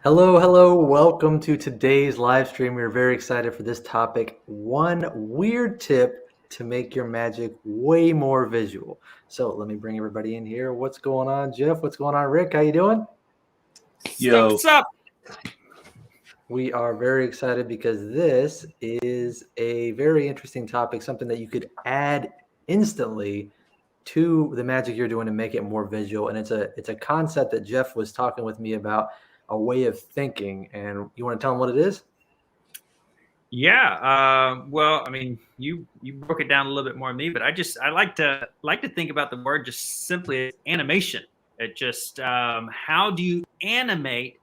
Hello, hello. Welcome to today's live stream. We're very excited for this topic. One weird tip to make your magic way more visual. So let me bring everybody in here. What's going on, Jeff? What's going on, Rick? How you doing? Yo, What's up? We are very excited because this is a very interesting topic, something that you could add instantly to the magic you're doing to make it more visual. And it's a concept that Jeff was talking with me about, a way of thinking. And you want to tell him what it is? Yeah. Well, I mean, you broke it down a little bit more than me, but I like to think about the word just simply as animation. It just how do you animate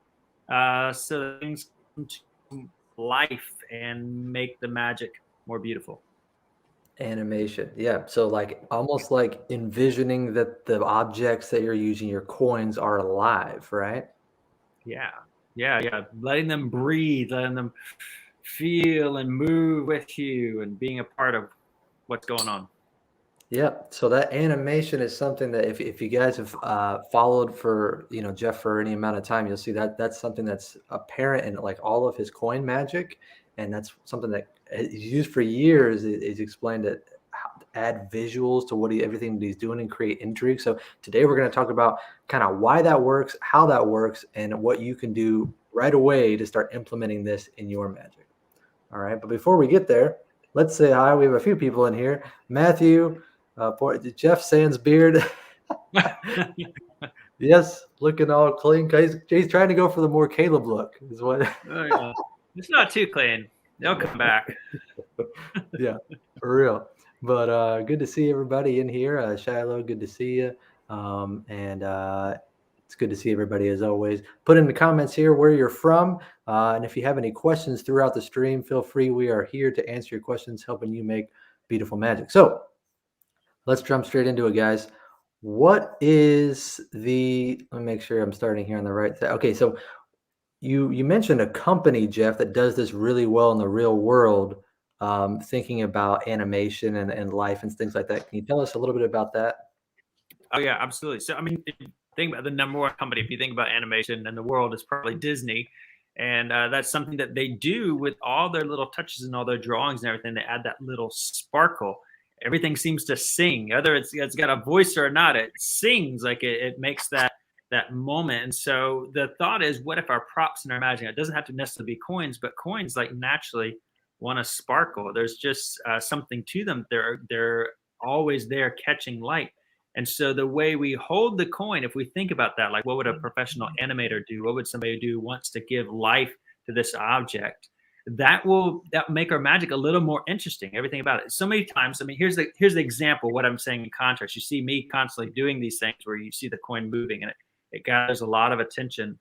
so that things come to life and make the magic more beautiful? Animation. Yeah. So like almost like envisioning that the objects that you're using, your coins, are alive, right? Yeah. Yeah. Letting them breathe, letting them feel and move with you, and being a part of what's going on. Yep. So that animation is something that if you guys have followed for, Jeff for any amount of time, you'll see that that's something that's apparent in like all of his coin magic. And that's something that he's used for years. He's explained it, how to add visuals to everything that he's doing and create intrigue. So today we're going to talk about kind of why that works, how that works, and what you can do right away to start implementing this in your magic. All right. But before we get there, let's say hi. We have a few people in here. Matthew, Jeff Sands beard. Yes, looking all clean. He's trying to go for the more Caleb look. Is what? Oh, yeah. It's not too clean. They'll come back. Yeah, for real. But good to see everybody in here. Shiloh, good to see you. And it's good to see everybody as always. Put in the comments here where you're from. And if you have any questions throughout the stream, feel free. We are here to answer your questions, helping you make beautiful magic. So let's jump straight into it, guys. What is let me make sure I'm starting here on the right side. Okay, so you mentioned a company, Jeff, that does this really well in the real world, thinking about animation and life and things like that. Can you tell us a little bit about that? Oh yeah, absolutely. So I mean, if you think about the number one company, if you think about animation in the world, is probably Disney, and that's something that they do with all their little touches and all their drawings and everything. They add that little sparkle. Everything seems to sing, whether it's got a voice or not. It sings like it makes that moment. And so the thought is, what if our props in our magic? It doesn't have to necessarily be coins, but coins like naturally want to sparkle. There's just something to them. They're always there catching light. And so the way we hold the coin, if we think about that, like what would a professional animator do? What would somebody do who wants to give life to this object? That make our magic a little more interesting. Everything about it. So many times, I mean, here's the example. What I'm saying in contrast, you see me constantly doing these things where you see the coin moving, and it gathers a lot of attention,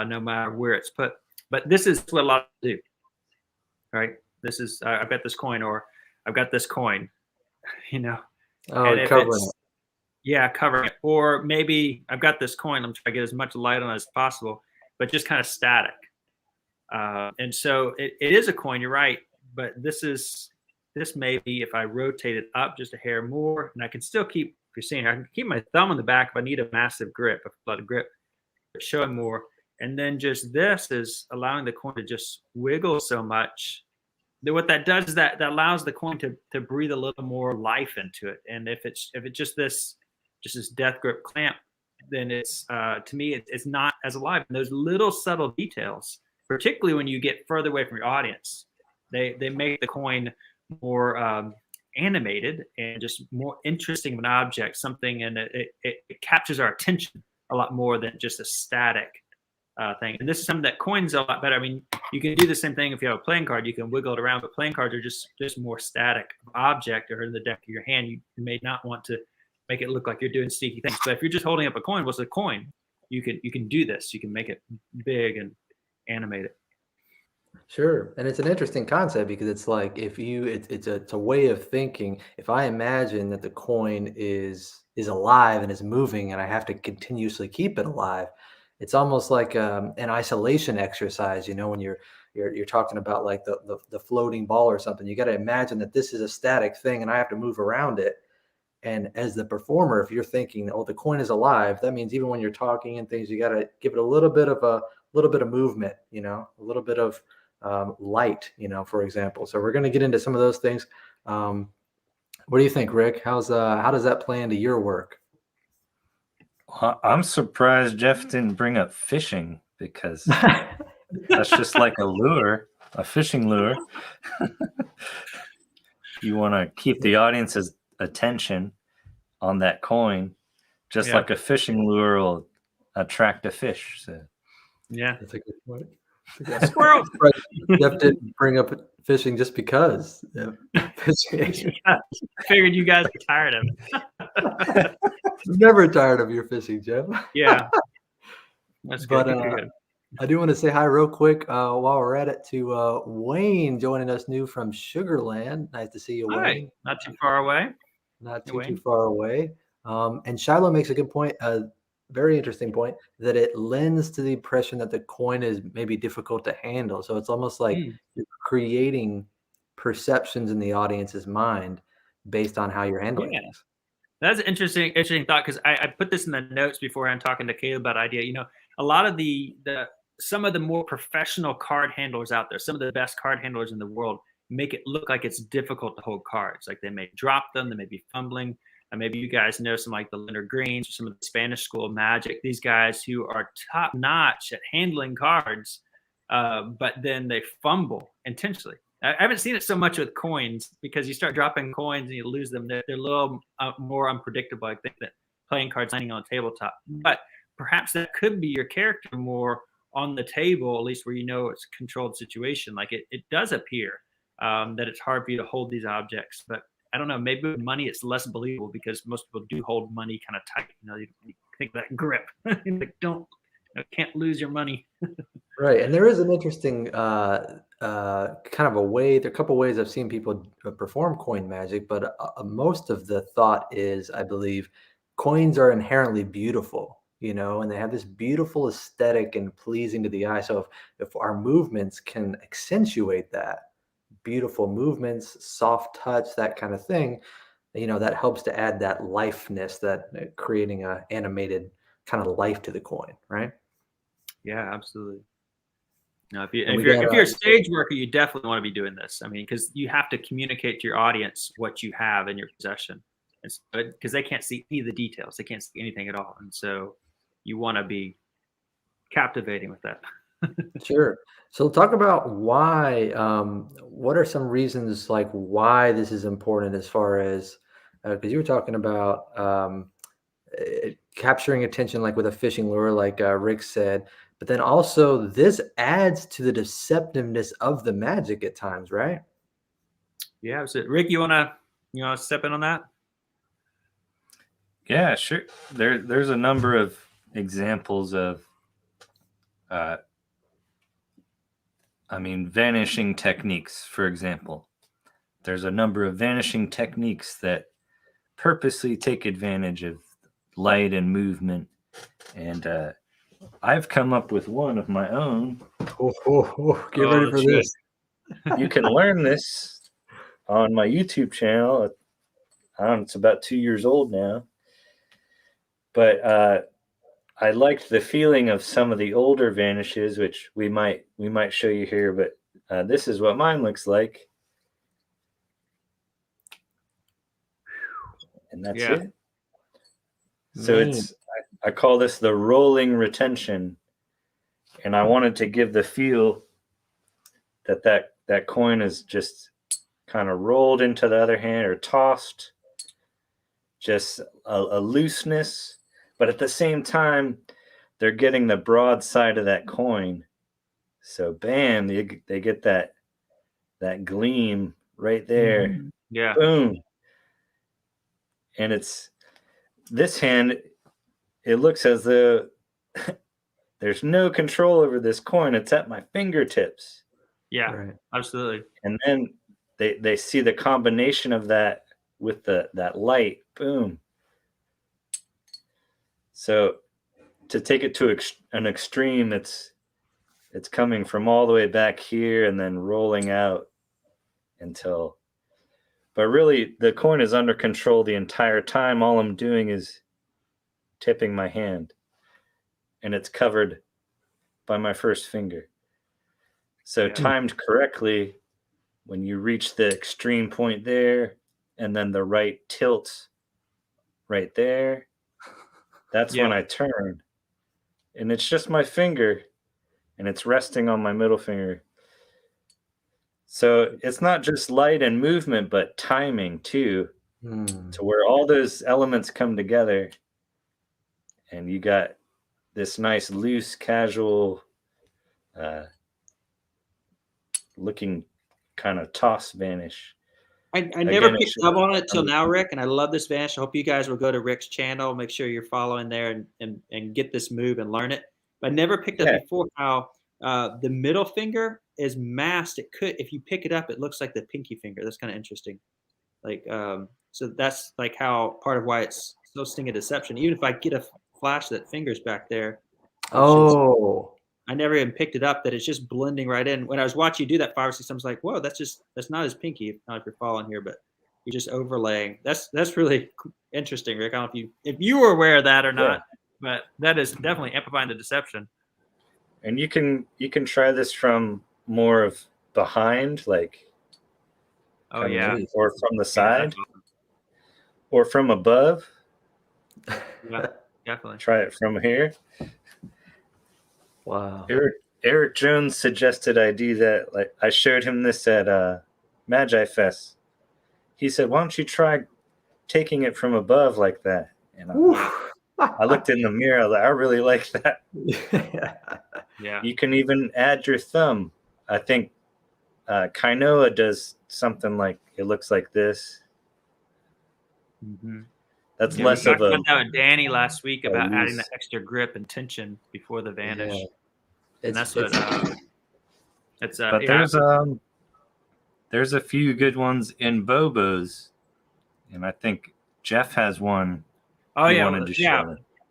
no matter where it's put. But this is what a lot of do, right? This is I've got this coin, or I've got this coin, you know. Oh, And if covering it's it. yeah, covering it. Or maybe I've got this coin, I'm trying to get as much light on it as possible, but just kind of static. And so it is a coin, you're right. But this may be if I rotate it up just a hair more, and I can still keep, if you're seeing here, I can keep my thumb on the back if I need a massive grip, a lot of grip, but showing more. And then just this is allowing the coin to just wiggle so much that what that does is that allows the coin to breathe a little more life into it. And if it's just this death grip clamp, then it's to me it's not as alive. And those little subtle details, particularly when you get further away from your audience, they make the coin more animated and just more interesting of an object, something, and it captures our attention a lot more than just a static thing. And this is something that coins a lot better. I mean, you can do the same thing if you have a playing card. You can wiggle it around, but playing cards are just more static object, or in the deck of your hand. You may not want to make it look like you're doing sneaky things. But if you're just holding up a coin, what's a coin? You can do this. You can make it big and animate it. Sure. And it's an interesting concept because it's like it's a way of thinking. If I imagine that the coin is alive and is moving and I have to continuously keep it alive, it's almost like an isolation exercise, when you're talking about like the floating ball or something. You got to imagine that this is a static thing and I have to move around it. And as the performer, if you're thinking, oh, the coin is alive, that means even when you're talking and things, you got to give it a little bit of movement, a little bit of light, for example. So we're going to get into some of those things. What do you think, Rick? How does that play into your work? I'm surprised Jeff didn't bring up fishing, because that's just like a lure, a fishing lure. You want to keep the audience's attention on that coin, just like a fishing lure will attract a fish. So Yeah, that's a good point. Squirrel. Jeff didn't bring up fishing just because. Fishing. I figured you guys are tired of it. Never tired of your fishing, Jeff. Yeah, that's good. Good. I do want to say hi real quick while we're at it to Wayne joining us new from Sugarland. Nice to see you, Wayne. Hi. Not too far away. Not too far away. And Shiloh makes a good point, a very interesting point, that it lends to the impression that the coin is maybe difficult to handle. So it's almost like you're creating perceptions in the audience's mind based on how you're handling things. That's an interesting thought, because I put this in the notes before I'm talking to Caleb about idea. A lot of some of the more professional card handlers out there, some of the best card handlers in the world, make it look like it's difficult to hold cards. Like they may drop them, they may be fumbling. And maybe you guys know some like the Leonard Greens or some of the Spanish School of Magic. These guys who are top notch at handling cards, but then they fumble intentionally. I haven't seen it so much with coins, because you start dropping coins and you lose them. They're a little more unpredictable, I think, than playing cards landing on a tabletop. But perhaps that could be your character more on the table, at least where it's a controlled situation. Like it does appear that it's hard for you to hold these objects. But I don't know, maybe with money it's less believable, because most people do hold money kind of tight. You think that grip. Like, can't lose your money. Right. And there is an interesting kind of a way. There are a couple ways I've seen people perform coin magic, but most of the thought is, I believe, coins are inherently beautiful, and they have this beautiful aesthetic and pleasing to the eye. So if our movements can accentuate that, beautiful movements, soft touch, that kind of thing, that helps to add that lifeness, that creating a animated kind of life to the coin, right? Yeah, absolutely. No, if you're a stage worker, you definitely want to be doing this. I mean, because you have to communicate to your audience what you have in your possession, because they can't see any of the details, they can't see anything at all, and so you want to be captivating with that. Sure. So talk about why. What are some reasons, like why this is important, as far as because you were talking about capturing attention, like with a fishing lure, like Rick said. But then also this adds to the deceptiveness of the magic at times, right? Yeah. So Rick, you wanna step in on that? Yeah, sure. There's a number of examples of vanishing techniques, for example. There's a number of vanishing techniques that purposely take advantage of light and movement. And I've come up with one of my own. Get ready for this. You can learn this on my YouTube channel. It's about 2 years old now. But I liked the feeling of some of the older vanishes, which we might show you here. But this is what mine looks like. And that's it. So I call this the rolling retention. And I wanted to give the feel that coin is just kind of rolled into the other hand, or tossed, just a looseness. But at the same time, they're getting the broad side of that coin. So bam, they get that gleam right there. Mm-hmm. Yeah. Boom. And it's this hand, it looks as though there's no control over this coin. It's at my fingertips. Yeah, right. Absolutely. And then they see the combination of that with that light. Boom. So to take it to an extreme, it's coming from all the way back here and then rolling out until. But really, the coin is under control the entire time. All I'm doing is tipping my hand, and it's covered by my first finger. So Yeah. timed correctly, when you reach the extreme point there, and then the right tilt right there, that's when I turn. And it's just my finger, and it's resting on my middle finger. So it's not just light and movement, but timing too, to where all those elements come together, and you got this nice, loose, casual looking kind of toss vanish. I never picked up on it till now, Rick, and I love this vanish. I hope you guys will go to Rick's channel. Make sure you're following there and get this move and learn it. But I never picked up before how the middle finger is masked. It could, if you pick it up, it looks like the pinky finger. That's kind of interesting. Like, so that's like how part of why it's so sting of deception. Even if I get a flash that finger's back there. Oh. I never even picked it up that it's just blending right in. When I was watching you do that 5 or 6 times, I was like, whoa, that's not as pinky. Not if you're following here, but you're just overlaying. That's really interesting, Rick. I don't know if you were aware of that or not, but that is definitely amplifying the deception. And you can try this from more of behind, like or from the side, or from above. Yeah, definitely. Try it from here. Wow. Eric Jones suggested I do that. Like, I showed him this at Magi Fest. He said, "Why don't you try taking it from above like that?" And I looked in the mirror. I really like that. Yeah. You can even add your thumb. I think Kainoa does something like it looks like this. Mm-hmm. That's less of a. We talked about Danny last week about adding the extra grip and tension before the vanish. Yeah. And that's what it's. But there's a few good ones in Bobos, and I think Jeff has one. Oh yeah,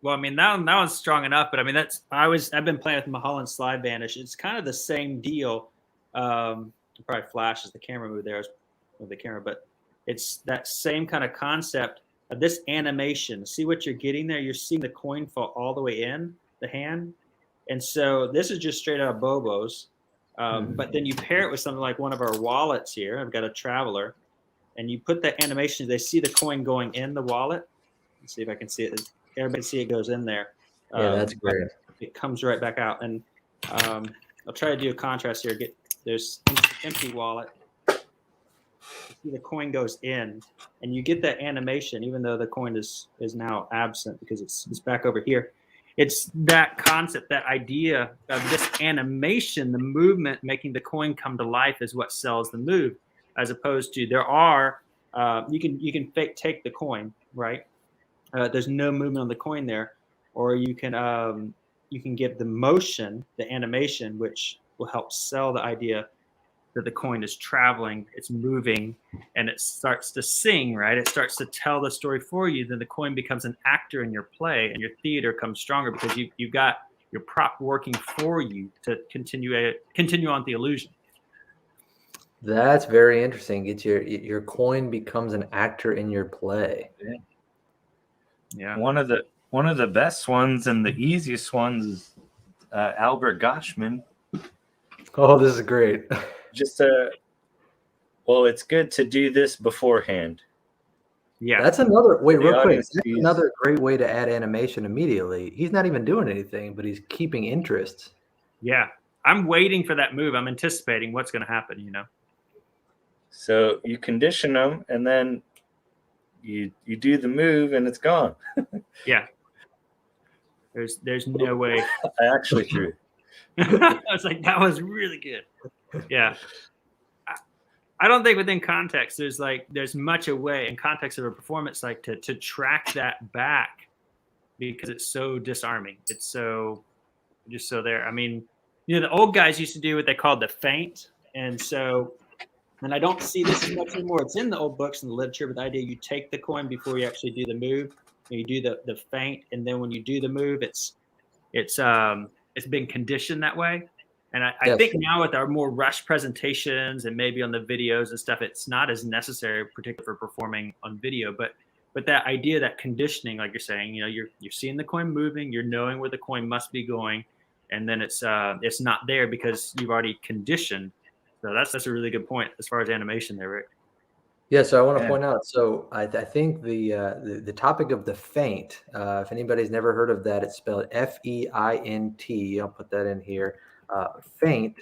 Well, I mean that one's strong enough, but I mean I've been playing with Mulholland slide vanish. It's kind of the same deal. It probably flashes the camera move there with the camera, but it's that same kind of concept of this animation. See what you're getting there? You're seeing the coin fall all the way in the hand. And so this is just straight out of Bobos. But then you pair it with something like one of our wallets here. I've got a Traveler. And you put that animation. They see the coin going in the wallet. Let's see if I can see it. Everybody see it goes in there. Yeah, that's great. It comes right back out. And I'll try to do a contrast here. There's empty wallet. You see the coin goes in, and you get that animation, even though the coin is now absent because it's back over here. It's that concept, that idea of this animation, the movement, making the coin come to life is what sells the move, as opposed to there are you can take the coin, right? There's no movement on the coin there, or you can give the motion, the animation, which will help sell the idea that the coin is traveling, it's moving, and it starts to sing, right? It starts to tell the story for you. Then the coin becomes an actor in your play, and your theater comes stronger because you've got your prop working for you to continue on the illusion. That's very interesting. It's your coin becomes an actor in your play. Yeah. One of the best ones and the easiest ones is Albert Goshman. Oh, this is great. Just it's good to do this beforehand. Yeah, that's another real quick. That's another great way to add animation immediately. He's not even doing anything, but he's keeping interest. Yeah, I'm waiting for that move. I'm anticipating what's going to happen. So you condition them, and then you do the move, and it's gone. Yeah. There's no way. I actually threw. I was like, that was really good. Yeah. I don't think within context there's much a way in context of a performance like to track that back because it's so disarming. It's so just so there. I mean, the old guys used to do what they called the feint, and I don't see this as much anymore. It's in the old books and the literature, but the idea you take the coin before you actually do the move, and you do the feint, and then when you do the move, it's been conditioned that way. And I think now with our more rushed presentations and maybe on the videos and stuff, it's not as necessary, particularly for performing on video. But that idea, that conditioning, like you're saying, you're seeing the coin moving, you're knowing where the coin must be going, and then it's not there because you've already conditioned. So that's a really good point as far as animation there, Rick. Yeah, so I want to Yeah. point out. So I think the topic of the feint. If anybody's never heard of that, it's spelled FEINT. I'll put that in here. Feint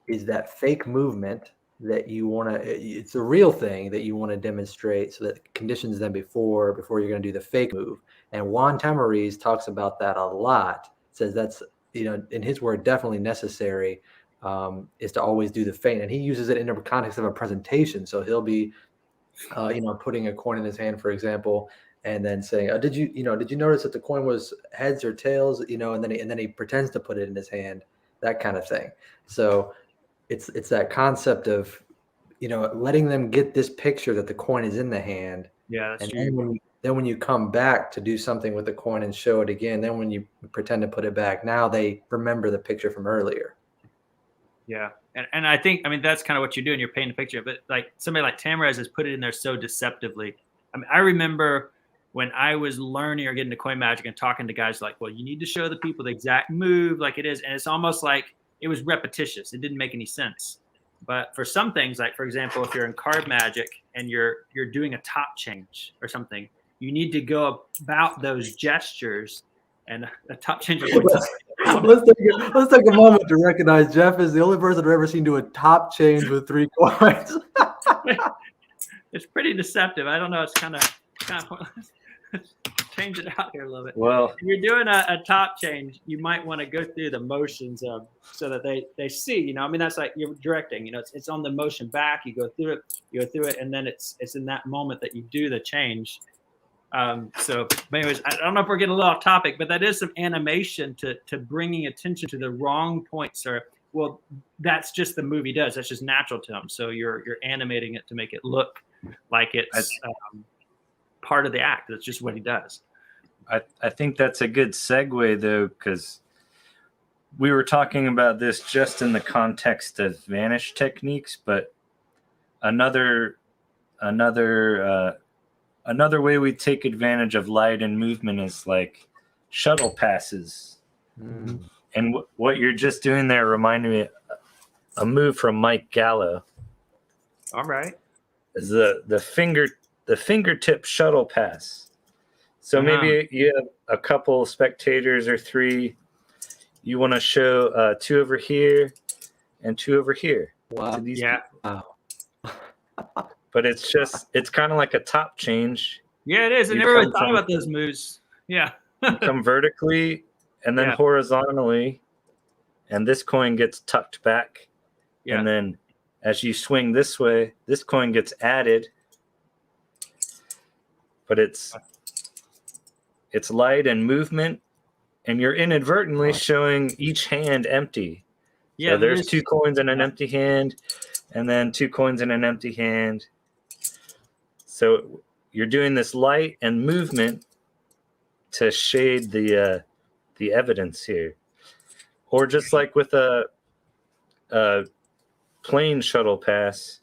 is that fake movement that you want to. It's a real thing that you want to demonstrate, so that conditions them before you're going to do the fake move. And Juan Tamariz talks about that a lot. Says that's, in his word, definitely necessary. Is to always do the feint, and he uses it in the context of a presentation. So he'll be putting a coin in his hand, for example, and then saying, did you notice that the coin was heads or tails?" And then he pretends to put it in his hand, that kind of thing. So it's that concept of, letting them get this picture that the coin is in the hand. Yeah, that's And true. then when you come back to do something with the coin and show it again, then when you pretend to put it back, now they remember the picture from earlier. Yeah. And I think, that's kind of what you're doing. You're painting a picture, but like somebody like Tamariz has put it in there so deceptively. I remember when I was learning or getting to coin magic and talking to guys like, well, you need to show the people the exact move like it is. And it's almost like it was repetitious. It didn't make any sense. But for some things, like for example, if you're in card magic and you're doing a top change or something, you need to go about those gestures, and a top change is going to Let's take a moment to recognize Jeff is the only person I've ever seen do a top change with 3 coins. it's pretty deceptive. I don't know. It's kind of change it out here a little bit. Well, If you're doing a top change, you might want to go through the motions of so that they see. That's like you're directing. It's on the motion back. You go through it, and then it's in that moment that you do the change. So, but anyways, I don't know if we're getting a little off topic, but that is some animation to bringing attention to the wrong points. Or, well, that's just the movie does. That's just natural to him. So you're animating it to make it look like it's part of the act. That's just what he does. I think that's a good segue, though, because we were talking about this just in the context of vanish techniques, but another way we take advantage of light and movement is like shuttle passes. Mm. And what you're just doing there reminded me a move from Mike Gallo. All right. Is the fingertip shuttle pass. So maybe you have a couple spectators or 3. You want to show 2 over here and 2 over here. Wow. To these Yeah. people. But it's kind of like a top change. Yeah, it is. I You never really come thought from- about those moves. Yeah. You come vertically and then Yeah. horizontally, and this coin gets tucked back. Yeah. And then as you swing this way, this coin gets added. But it's light and movement, and you're inadvertently showing each hand empty. Yeah. So there's 2 coins in an empty hand, and then 2 coins in an empty hand. So you're doing this light and movement to shade the evidence here. Or just like with a plain shuttle pass,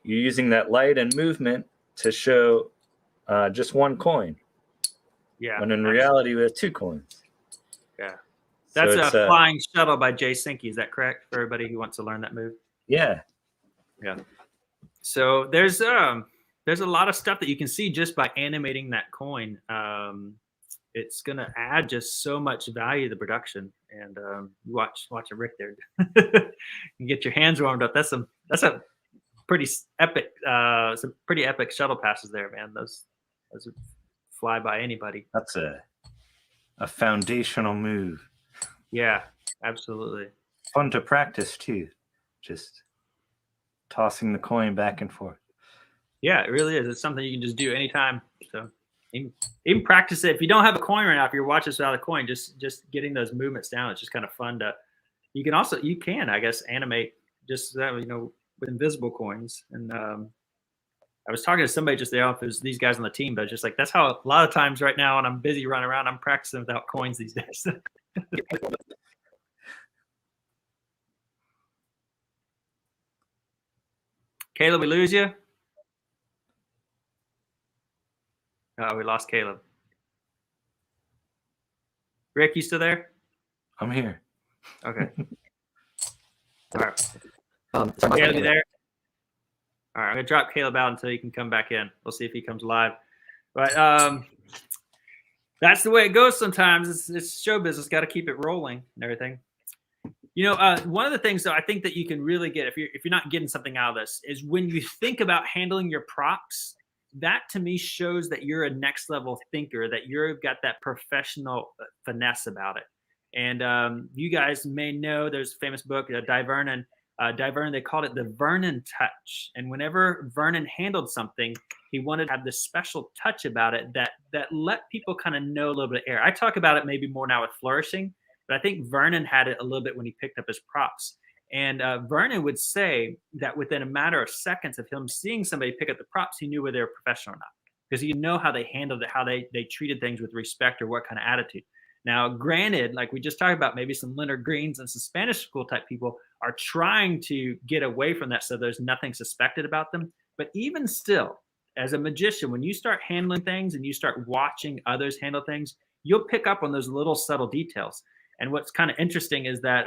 you're using that light and movement to show just 1 coin. Yeah. When in reality, we have 2 coins. Yeah. So That's it's a flying shuttle by Jay Sinke. Is that correct for everybody who wants to learn that move? Yeah. Yeah. So there's a lot of stuff that you can see just by animating that coin. It's gonna add just so much value to the production. And you watch Rick there. You get your hands warmed up. That's a pretty epic. Some pretty epic shuttle passes there, man. Those would fly by anybody. That's a foundational move. Yeah, absolutely. Fun to practice too. Just tossing the coin back and forth. Yeah, it really is. It's something you can just do anytime. So even practice it. If you don't have a coin right now, if you're watching this without a coin, just getting those movements down. It's just kind of fun to. You can I guess animate just that with invisible coins. And I was talking to somebody just there. If it was these guys on the team, but just like that's how a lot of times right now when I'm busy running around, I'm practicing without coins these days. Caleb, we lose you? Oh, we lost Caleb. Rick, you still there? I'm here. Okay. All right. Sorry, Caleb, you there? All right, I'm gonna drop Caleb out until he can come back in. We'll see if he comes live. But that's the way it goes sometimes. It's show business. Got to keep it rolling and everything. One of the things, though, I think that you can really get if you're not getting something out of this is when you think about handling your props. That to me shows that you're a next level thinker, that you've got that professional finesse about it. And you guys may know there's a famous book, Vernon. They called it the Vernon Touch. And whenever Vernon handled something, he wanted to have this special touch about it that let people kind of know a little bit of air. I talk about it maybe more now with flourishing, but I think Vernon had it a little bit when he picked up his props. And Vernon would say that within a matter of seconds of him seeing somebody pick up the props, he knew whether they were professional or not, because he know how they handled it, how they treated things with respect or what kind of attitude. Now, granted, like we just talked about, maybe some Leonard Greens and some Spanish school type people are trying to get away from that so there's nothing suspected about them. But even still, as a magician, when you start handling things and you start watching others handle things, you'll pick up on those little subtle details. And what's kind of interesting is that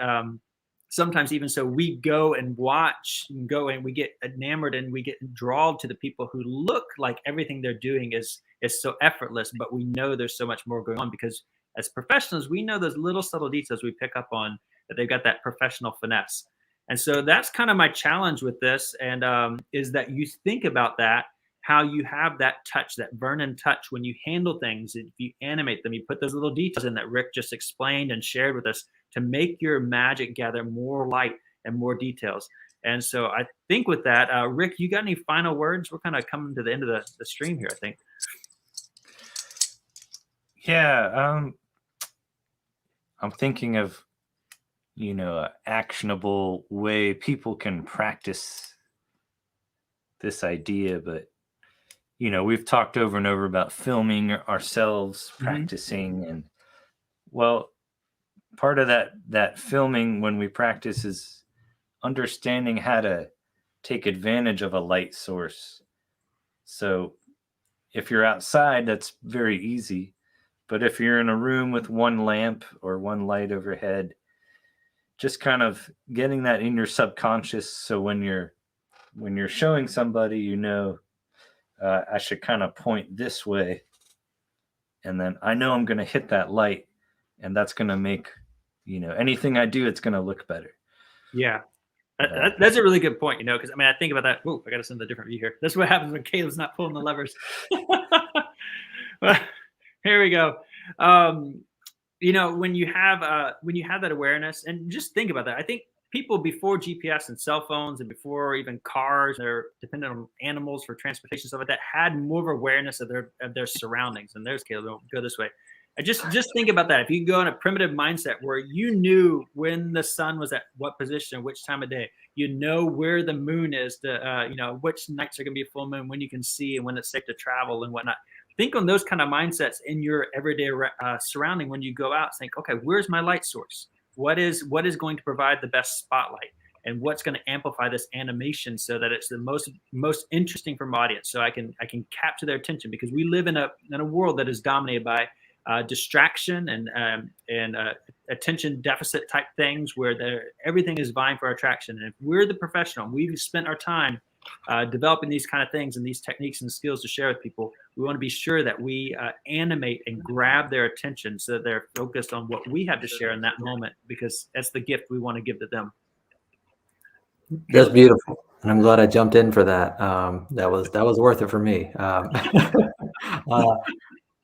sometimes even so we go and watch and go and we get enamored and we get drawn to the people who look like everything they're doing is so effortless, but we know there's so much more going on because as professionals, we know those little subtle details we pick up on, that they've got that professional finesse. And so that's kind of my challenge with this, and is that you think about that, how you have that touch, that Vernon touch when you handle things, if you animate them, you put those little details in that Rick just explained and shared with us to make your magic gather more light and more details. And so I think with that, Rick, you got any final words? We're kind of coming to the end of the stream here, I think. Yeah, I'm thinking of, an actionable way people can practice this idea, but, we've talked over and over about filming ourselves, practicing, and, well, part of that filming when we practice is understanding how to take advantage of a light source. So if you're outside, that's very easy. But if you're in a room with one lamp or one light overhead, just kind of getting that in your subconscious. So when you're showing somebody, I should kind of point this way. And then I know I'm going to hit that light, and that's going to make, anything I do, it's going to look better. Yeah. That's a really good point, because I think about that. Whoa, I got to send a different view here. That's what happens when Caleb's not pulling the levers. Here we go. When you have that awareness, and just think about that. I think people before GPS and cell phones and before even cars, they're dependent on animals for transportation, stuff like that, had more of awareness of their surroundings. And there's Caleb. Don't go this way. I just think about that. If you go in a primitive mindset where you knew when the sun was at what position, which time of day, where the moon is, which nights are going to be a full moon, when you can see, and when it's safe to travel and whatnot. Think on those kind of mindsets in your everyday surrounding when you go out. Think, okay, where's my light source? What is going to provide the best spotlight, and what's going to amplify this animation so that it's the most interesting for my audience, so I can capture their attention, because we live in a world that is dominated by distraction and attention deficit type things, where everything is vying for our attraction. And if we're the professional, we've spent our time developing these kind of things and these techniques and skills to share with people, we want to be sure that we animate and grab their attention so that they're focused on what we have to share in that moment, because that's the gift we want to give to them. That's beautiful, and I'm glad I jumped in for that. That was worth it for me.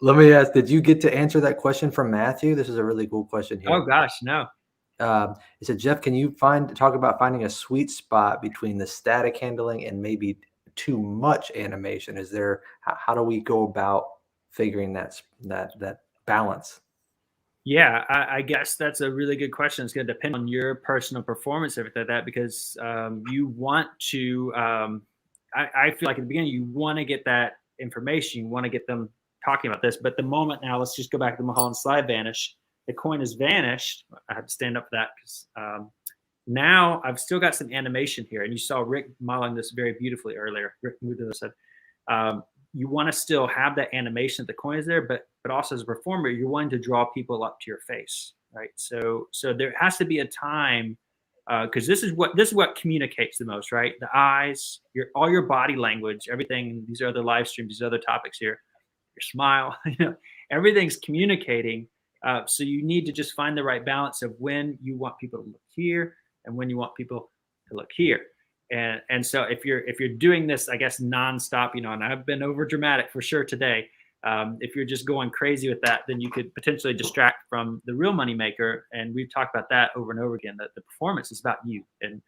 Let me ask, did you get to answer that question from Matthew? This is a really cool question here. Oh gosh, no. It said, Jeff, can you talk about finding a sweet spot between the static handling and maybe too much animation? Is there, how do we go about figuring that balance? Yeah, I guess that's a really good question. It's going to depend on your personal performance, everything like that, because you want to, I feel like at the beginning, you want to get that information. You want to get them talking about this. But the moment now, let's just go back to the Mulholland slide vanish. The coin has vanished. I have to stand up for that because now I've still got some animation here. And you saw Rick modeling this very beautifully earlier. Rick moved to the side. You want to still have that animation that the coin is there, but also as a performer, you're wanting to draw people up to your face. right? So there has to be a time, because this is what communicates the most, right? The eyes, all your body language, everything. These are other live streams, these other topics here. Your smile, everything's communicating. So you need to just find the right balance of when you want people to look here and when you want people to look here. And so if you're doing this, I guess, nonstop, and I've been over dramatic for sure today. If you're just going crazy with that, then you could potentially distract from the real money maker. And we've talked about that over and over again, that the performance is about you.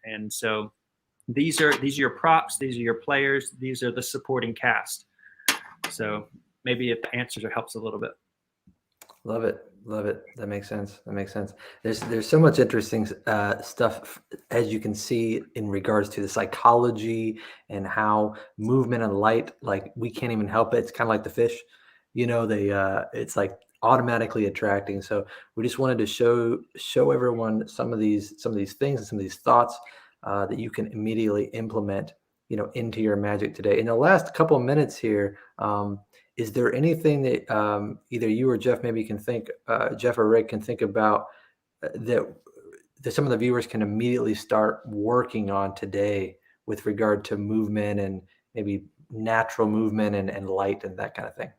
And so these are your props, these are your players, these are the supporting cast. So maybe if the answer helps a little bit. Love it. That makes sense. There's so much interesting stuff, as you can see, in regards to the psychology and how movement and light, like, we can't even help it. It's kind of like the fish, it's like automatically attracting. So we just wanted to show everyone some of these things and some of these thoughts that you can immediately implement, into your magic today. In the last couple of minutes here, is there anything that either you or Jeff maybe can think, Jeff or Rick can think about that some of the viewers can immediately start working on today with regard to movement and maybe natural movement and light and that kind of thing?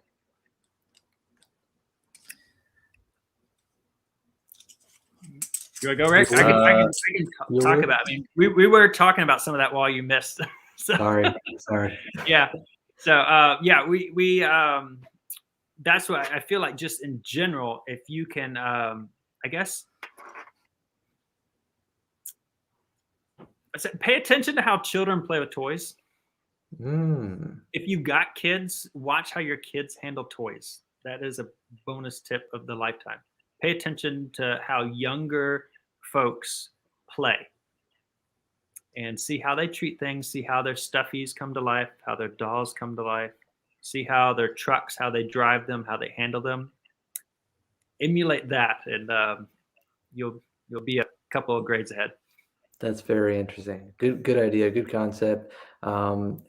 You want to go, Rick? I can talk about. I mean, we were talking about some of that while you missed. So, Sorry. Yeah. So we that's what I feel like. Just in general, if you can, I guess, pay attention to how children play with toys. If you've got kids, watch how your kids handle toys. That is a bonus tip of the lifetime. Pay attention to how younger folks play and see how they treat things, see how their stuffies come to life, how their dolls come to life, see how their trucks, how they drive them, how they handle them. Emulate that, and you'll be a couple of grades ahead. That's very interesting. Good idea. Good concept. And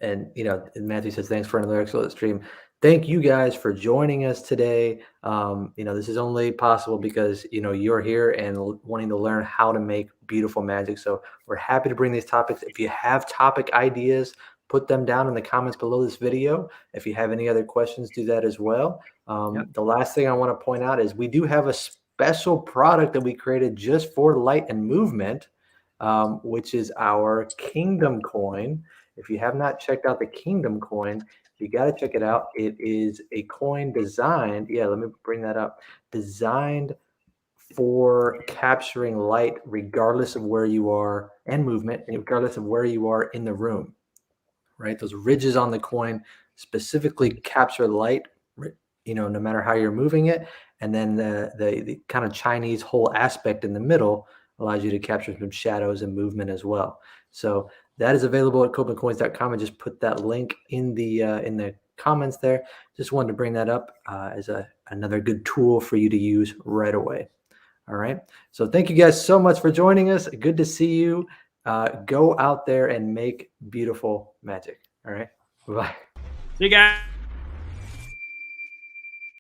Matthew says, thanks for another excellent stream. Thank you guys for joining us today. This is only possible because, you're here and wanting to learn how to make beautiful magic. So we're happy to bring these topics. If you have topic ideas, put them down in the comments below this video. If you have any other questions, do that as well. The last thing I want to point out is we do have a special product that we created just for light and movement, which is our Kingdom coin. If you have not checked out the Kingdom coin, you got to check it out. It is a coin designed, let me bring that up, designed for capturing light regardless of where you are, and movement, and regardless of where you are in the room, right? Those ridges on the coin specifically capture light, no matter how you're moving it. And then the kind of Chinese whole aspect in the middle allows you to capture some shadows and movement as well. So that is available at copelandcoins.com. I just put that link in the comments there. Just wanted to bring that up as another good tool for you to use right away. All right. So thank you guys so much for joining us. Good to see you. Go out there and make beautiful magic. All right. Bye-bye. See you guys.